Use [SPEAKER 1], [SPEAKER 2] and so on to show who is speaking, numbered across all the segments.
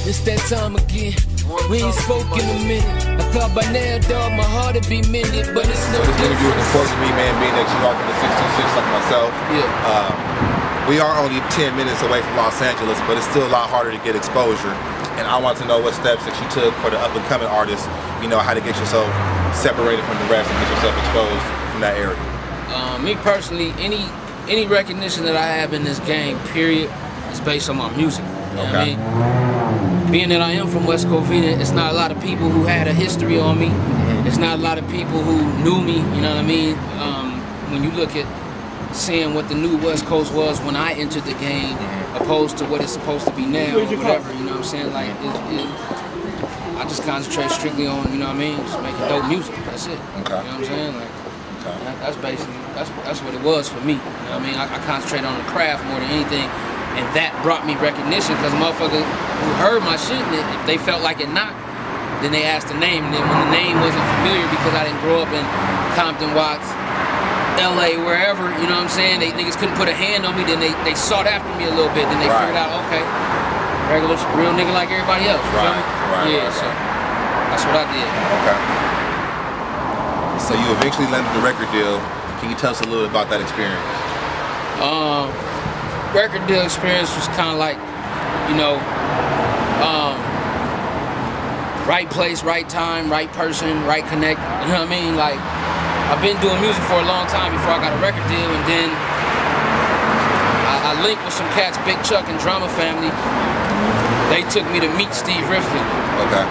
[SPEAKER 1] It's that time again. We ain't spoke in a minute. I thought by now, dog, my heart would be mended, but it's no
[SPEAKER 2] different. So this interview is important to me, man, being that you are from the 626 like myself.
[SPEAKER 1] Yeah.
[SPEAKER 2] We are only 10 minutes away from Los Angeles, but it's still a lot harder to get exposure. And I want to know what steps that you took for the up-and-coming artists, you know, how to get yourself separated from the rest and get yourself exposed from that area.
[SPEAKER 1] Me personally, any recognition that I have in this game, period, is based on my music. You know what I mean? Being that I am from West Covina, it's not a lot of people who had a history on me. It's not a lot of people who knew me, you know what I mean? When you look at seeing what the new West Coast was when I entered the game, opposed to what it's supposed to be now, or whatever, you know what I'm saying? Like, I just concentrate strictly on, you know what I mean? Just making dope music, that's it. Okay. You know what I'm saying? Like, that's basically, that's what it was for me. You know what I mean? I concentrate on the craft more than anything. And that brought me recognition because motherfuckers who heard my shit, if they felt like it not, then they asked the name. And then when the name wasn't familiar because I didn't grow up in Compton, Watts, LA, wherever, you know what I'm saying? Niggas couldn't put a hand on me, then they sought after me a little bit. Then they figured out, okay, regular, real nigga like everybody else. You feel me? Yeah, so that's what I did.
[SPEAKER 2] Okay. So you eventually landed the record deal. Can you tell us a little bit about that experience?
[SPEAKER 1] Record deal experience was kind of like, you know, right place, right time, right person, right connect. You know what I mean? Like, I've been doing music for a long time before I got a record deal, and then I linked with some cats, Big Chuck and Drama Family. They took me to meet Steve Rifkin.
[SPEAKER 2] Okay.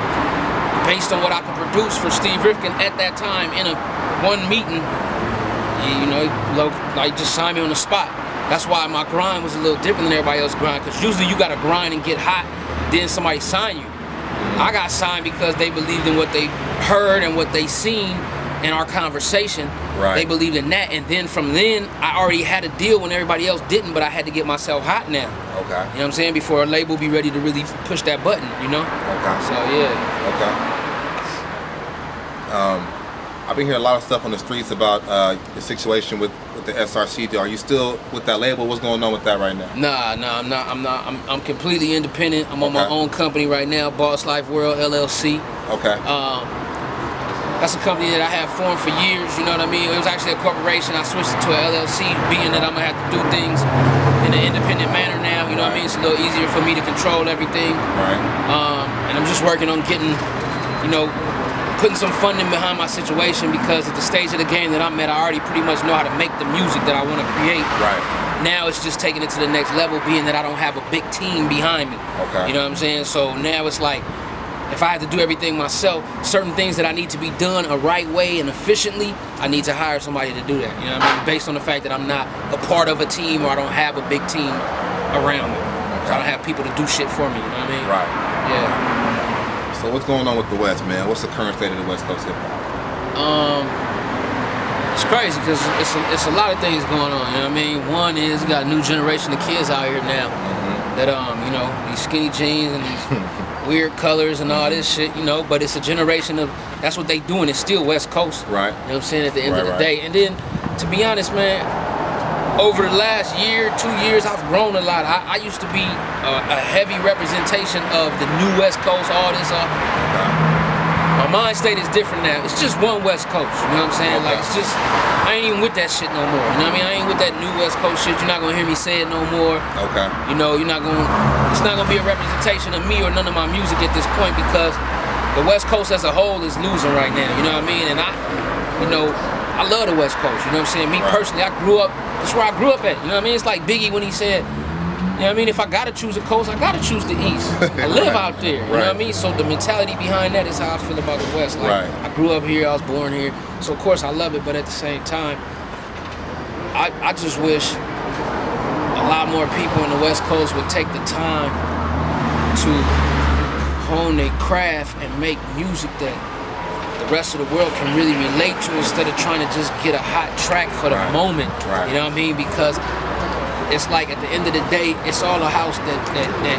[SPEAKER 1] Based on what I could produce for Steve Rifkin at that time in one meeting, you know, like just signed me on the spot. That's why my grind was a little different than everybody else's grind, because usually you gotta grind and get hot, then somebody sign you. I got signed because they believed in what they heard and what they seen in our conversation. They believed in that, and then from then, I already had a deal when everybody else didn't, but I had to get myself hot now.
[SPEAKER 2] Okay.
[SPEAKER 1] You know what I'm saying? Before a label be ready to really push that button, you know?
[SPEAKER 2] Okay.
[SPEAKER 1] So, yeah.
[SPEAKER 2] Okay. I've been hearing a lot of stuff on the streets about the situation with the SRC deal. Are you still with that label? What's going on with that right now?
[SPEAKER 1] Nah, I'm not. I'm completely independent. I'm on my own company right now, Boss Life World LLC.
[SPEAKER 2] Okay.
[SPEAKER 1] That's a company that I have formed for years, you know what I mean? It was actually a corporation. I switched it to an LLC, being that I'm gonna have to do things in an independent manner now, you know what I mean? It's a little easier for me to control everything. And I'm just working on getting, you know, putting some funding behind my situation, because at the stage of the game that I'm at, I already pretty much know how to make the music that I want to create. Now it's just taking it to the next level, being that I don't have a big team behind me. You know what I'm saying? So now it's like, if I have to do everything myself, certain things that I need to be done a right way and efficiently, I need to hire somebody to do that. You know what I mean? Based on the fact that I'm not a part of a team, or I don't have a big team around me. So I don't have people to do shit for me, you know what I mean? Yeah.
[SPEAKER 2] So what's going on with the West, man? What's the current state of the West Coast hip hop?
[SPEAKER 1] It's crazy because it's a lot of things going on. You know what I mean? One is you got a new generation of kids out here now that you know, these skinny jeans and these weird colors and all this shit. You know, but it's a generation of, that's what they doing. It's still West Coast. You know what I'm saying? At the end of the day, and then to be honest, man, over the last year, 2 years, I've grown a lot. I used to be a heavy representation of the new West Coast, all this. My mind state is different now. It's just one West Coast, you know what I'm saying? Like, it's just, I ain't even with that shit no more. You know what I mean? I ain't with that new West Coast shit. You're not gonna hear me say it no more. You know, you're not gonna, it's not gonna be a representation of me or none of my music at this point, because the West Coast as a whole is losing right now, you know what I mean? And you know, I love the West Coast, you know what I'm saying? Me personally, I grew up, that's where I grew up at, you know what I mean? It's like Biggie when he said, you know what I mean? If I gotta choose a coast, I gotta choose the East. I live out there, you know what I mean? So the mentality behind that is how I feel about the West. Like, I grew up here, I was born here, so of course I love it, but at the same time, I just wish a lot more people on the West Coast would take the time to hone their craft and make music that the rest of the world can really relate to, instead of trying to just get a hot track for the moment. You know what I mean? Because it's like, at the end of the day, it's all a house that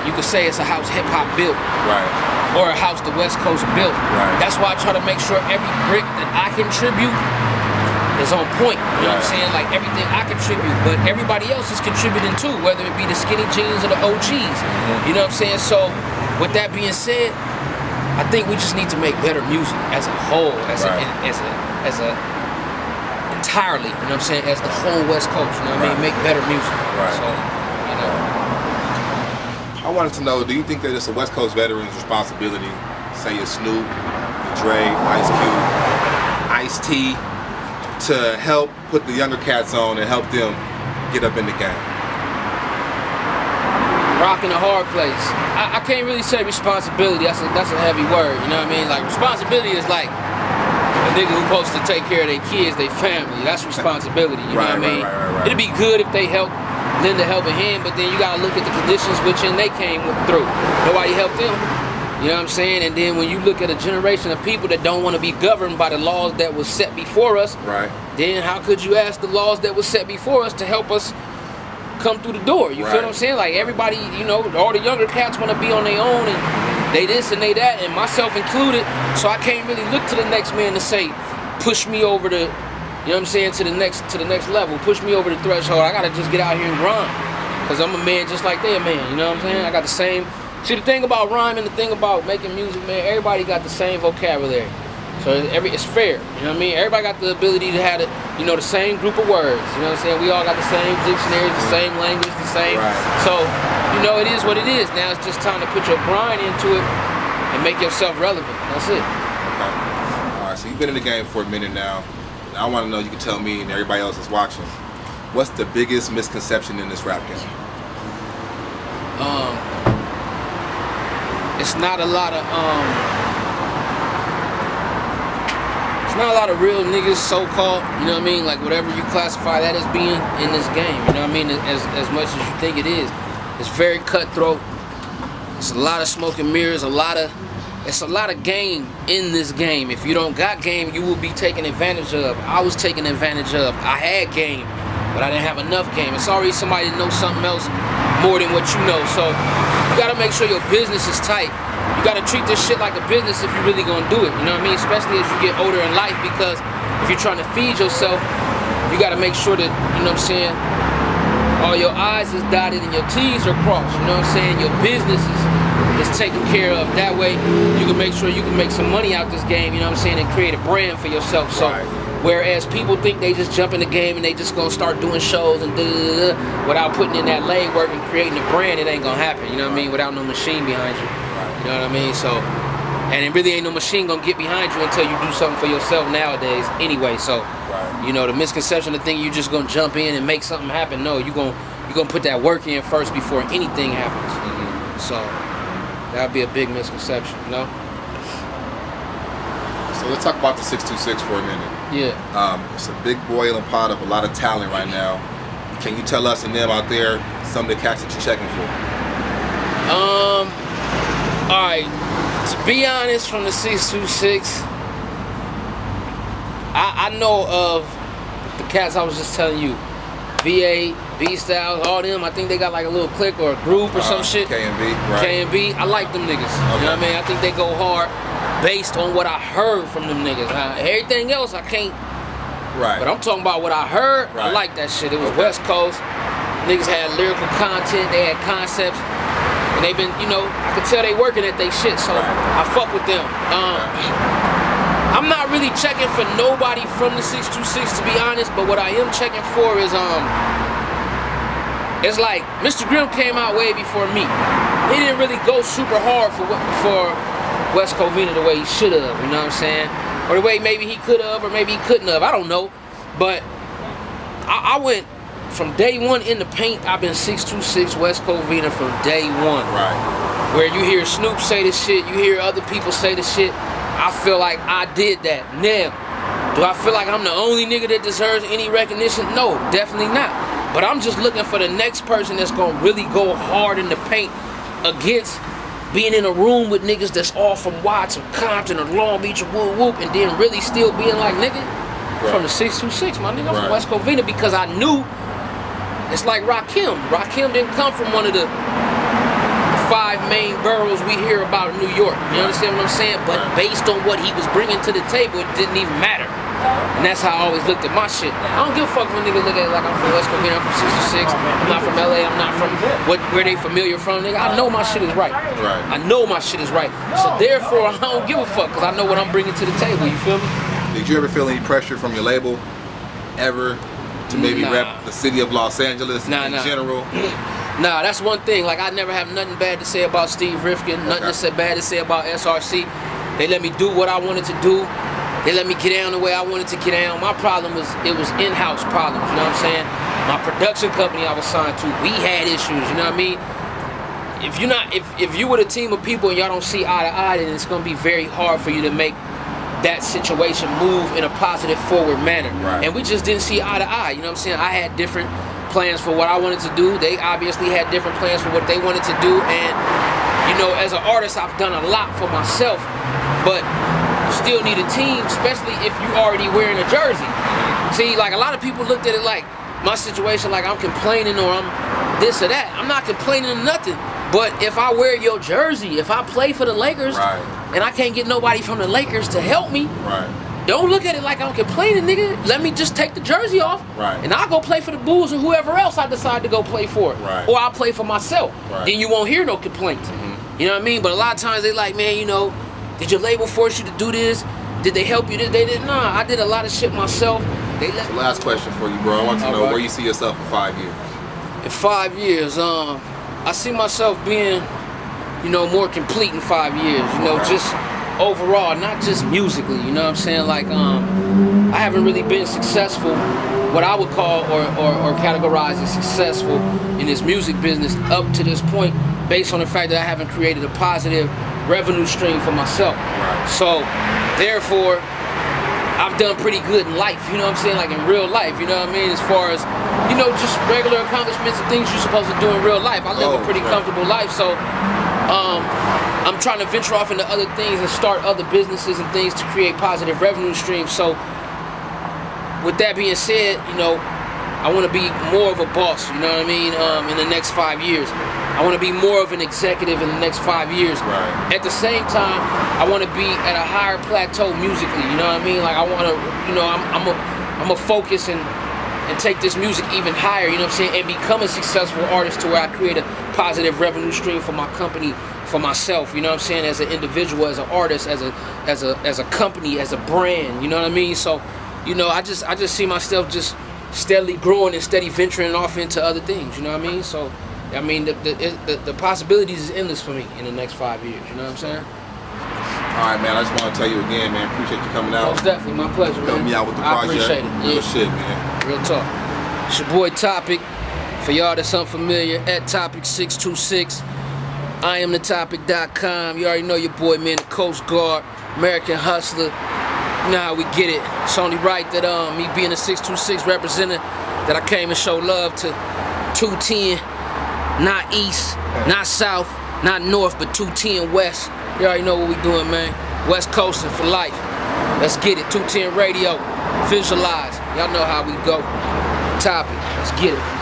[SPEAKER 1] you could say it's a house hip hop built. Or a house the West Coast built. That's why I try to make sure every brick that I contribute is on point. You know what I'm saying? Like, everything I contribute, but everybody else is contributing too, whether it be the skinny jeans or the OGs. You know what I'm saying? So with that being said, I think we just need to make better music as a whole, as a entirely, you know what I'm saying, as the whole West Coast, you know what I mean, make better music.
[SPEAKER 2] Right.
[SPEAKER 1] So, you know.
[SPEAKER 2] I wanted to know, do you think that it's a West Coast veteran's responsibility, say it's Snoop, Dre, Ice Cube, Ice-T, to help put the younger cats on and help them get up in the game?
[SPEAKER 1] Rocking a hard place. I can't really say responsibility. That's a heavy word. You know what I mean? Like, responsibility is like a nigga who's supposed to take care of their kids, their family. That's responsibility. You know what I mean?
[SPEAKER 2] Right.
[SPEAKER 1] It'd be good if they lend a helping hand, but then you gotta look at the conditions which they came through. Nobody helped them. You know what I'm saying? And then when you look at a generation of people that don't want to be governed by the laws that was set before us,
[SPEAKER 2] right,
[SPEAKER 1] then how could you ask the laws that was set before us to help us come through the door? You feel what I'm saying? Like, everybody, you know, all the younger cats want to be on their own, and they this and they that, and myself included. So I can't really look to the next man to say, push me over the, you know what I'm saying, to the next level, push me over the threshold. I gotta just get out here and grind, cause I'm a man just like they're a man. You know what I'm saying? I got the same. See, the thing about rhyming, the thing about making music, man, everybody got the same vocabulary. So it's fair, you know what I mean? Everybody got the ability to have, the same group of words, you know what I'm saying? We all got the same dictionaries, the same language, the same.
[SPEAKER 2] Right.
[SPEAKER 1] So, it is what it is. Now it's just time to put your grind into it and make yourself relevant. That's it.
[SPEAKER 2] Okay. All right, so you've been in the game for a minute now. I want to know, you can tell me and everybody else that's watching, what's the biggest misconception in this rap game?
[SPEAKER 1] It's not a lot of real niggas, so-called, you know what I mean? Like, whatever you classify that as being in this game, you know what I mean? As much as you think it is. It's very cutthroat. It's a lot of smoke and mirrors, it's a lot of game in this game. If you don't got game, you will be taken advantage of. I was taken advantage of. I had game, but I didn't have enough game. It's already somebody that knows something else more than what you know. So you gotta make sure your business is tight. You gotta treat this shit like a business if you're really gonna do it. You know what I mean? Especially as you get older in life, because if you're trying to feed yourself, you gotta make sure that, you know what I'm saying, all your I's is dotted and your T's are crossed. You know what I'm saying? Your business is taken care of. That way you can make sure you can make some money out this game, you know what I'm saying, and create a brand for yourself. So whereas people think they just jump in the game and they just gonna start doing shows and without putting in that leg work and creating a brand, it ain't gonna happen, you know what I mean, without no machine behind you. You know what I mean? So, and it really ain't no machine gonna get behind you until you do something for yourself nowadays anyway. So, the misconception, the thing you just gonna jump in and make something happen. No, you're gonna put that work in first before anything happens. So that'd be a big misconception, you know?
[SPEAKER 2] So let's talk about the 626 for a minute.
[SPEAKER 1] Yeah.
[SPEAKER 2] It's a big boiling pot of a lot of talent right now. Can you tell us and them out there some of the cats that you're checking for?
[SPEAKER 1] Alright, to be honest, from the 626, I know of the cats I was just telling you. VA, B-Styles, all them. I think they got like a little clique or a group or some shit.
[SPEAKER 2] K&B, right.
[SPEAKER 1] K&B, I like them niggas. Okay. You know what I mean? I think they go hard based on what I heard from them niggas. Everything else I can't.
[SPEAKER 2] Right.
[SPEAKER 1] But I'm talking about what I heard. I like that shit. It was West Coast. Niggas had lyrical content. They had concepts. And they've been, I could tell they working at they shit. So I fuck with them. I'm not really checking for nobody from the 626, to be honest, but what I am checking for is it's like Mr. Grimm came out way before me. He didn't really go super hard for West Covina the way he should have, you know what I'm saying? Or the way maybe he could have, or maybe he couldn't have, I don't know. But I went from day one in the paint. I've been 626 West Covina from day one.
[SPEAKER 2] Right.
[SPEAKER 1] Where you hear Snoop say this shit, you hear other people say this shit. I feel like I did that. Now, do I feel like I'm the only nigga that deserves any recognition? No, definitely not. But I'm just looking for the next person that's gonna really go hard in the paint against being in a room with niggas that's all from Watts or Compton or Long Beach or Whoop Whoop, and then really still being like, nigga, from the 626, my nigga, I'm from West Covina, because I knew it's like Rakim. Rakim didn't come from one of the 5 main boroughs we hear about in New York. You understand what I'm saying? But based on what he was bringing to the table, it didn't even matter. And that's how I always looked at my shit. I don't give a fuck if a nigga look at it like I'm from West Covina, I'm from 66, I'm not from LA, I'm not from where they familiar from, nigga. I know my shit is right. I know my shit is right. So therefore, I don't give a fuck, because I know what I'm bringing to the table, you feel me?
[SPEAKER 2] Did you ever feel any pressure from your label, ever, to maybe rep the city of Los Angeles in general?
[SPEAKER 1] Nah, that's one thing. Like, I never have nothing bad to say about Steve Rifkin, nothing bad to say about SRC. They let me do what I wanted to do. They let me get down the way I wanted to get down. My problem was, it was in-house problems, you know what I'm saying? My production company I was signed to, we had issues, you know what I mean? If you with a team of people and y'all don't see eye to eye, then it's gonna be very hard for you to make that situation move in a positive forward manner. And we just didn't see eye to eye, you know what I'm saying? I had different plans for what I wanted to do. They obviously had different plans for what they wanted to do, and you know, as an artist, I've done a lot for myself, but still need a team, especially if you already wearing a jersey. See, like, a lot of people looked at it like my situation, like I'm complaining or I'm this or that. I'm not complaining or nothing, but if I wear your jersey, if I play for the Lakers, and I can't get nobody from the Lakers to help me, don't look at it like I'm complaining, nigga. Let me just take the jersey off, and I'll go play for the Bulls or whoever else I decide to go play for. Or I'll play for myself. Then you won't hear no complaints. You know what I mean? But a lot of times they like, man, you know, did your label force you to do this? Did they help you? They did. Nah, I did a lot of shit myself. They let me.
[SPEAKER 2] Last question for you, bro. I want to know where you see yourself in 5 years.
[SPEAKER 1] In 5 years, I see myself being, you know, more complete in 5 years. You know, just overall, not just musically. You know what I'm saying? Like, I haven't really been successful, what I would call or categorize as successful in this music business up to this point, based on the fact that I haven't created a positive revenue stream for myself. So, therefore, I've done pretty good in life, you know what I'm saying, like in real life, you know what I mean, as far as, you know, just regular accomplishments and things you're supposed to do in real life. I live a pretty comfortable life, so I'm trying to venture off into other things and start other businesses and things to create positive revenue streams. So, with that being said, you know, I want to be more of a boss, you know what I mean, in the next 5 years. I want to be more of an executive in the next 5 years. At the same time, I want to be at a higher plateau musically, you know what I mean? Like, I want to, you know, I'm a focus and take this music even higher, you know what I'm saying? And become a successful artist to where I create a positive revenue stream for my company, for myself, you know what I'm saying? As an individual, as an artist, as a company, as a brand, you know what I mean? So, you know, I just see myself just steadily growing and steady venturing off into other things, you know what I mean? So, I mean, the possibilities is endless for me in the next 5 years, you know what I'm saying?
[SPEAKER 2] All right, man, I just want to tell you again, man, appreciate you coming out.
[SPEAKER 1] Most definitely, my pleasure, man.
[SPEAKER 2] Help me out with the project.
[SPEAKER 1] I appreciate it.
[SPEAKER 2] Real shit, man.
[SPEAKER 1] Real talk. It's your boy Topic. For y'all that's unfamiliar, at Topic626. I am the Topic.com. You already know your boy, man, the Coast Guard, American Hustler. You know how we get it. It's only right that me being a 626 representative, that I came and show love to 210. Not east, not south, not north, but 210 west. You already know what we doing, man. West Coasting for life. Let's get it. 210 Radio. Visualize. Y'all know how we go. Topic. Let's get it.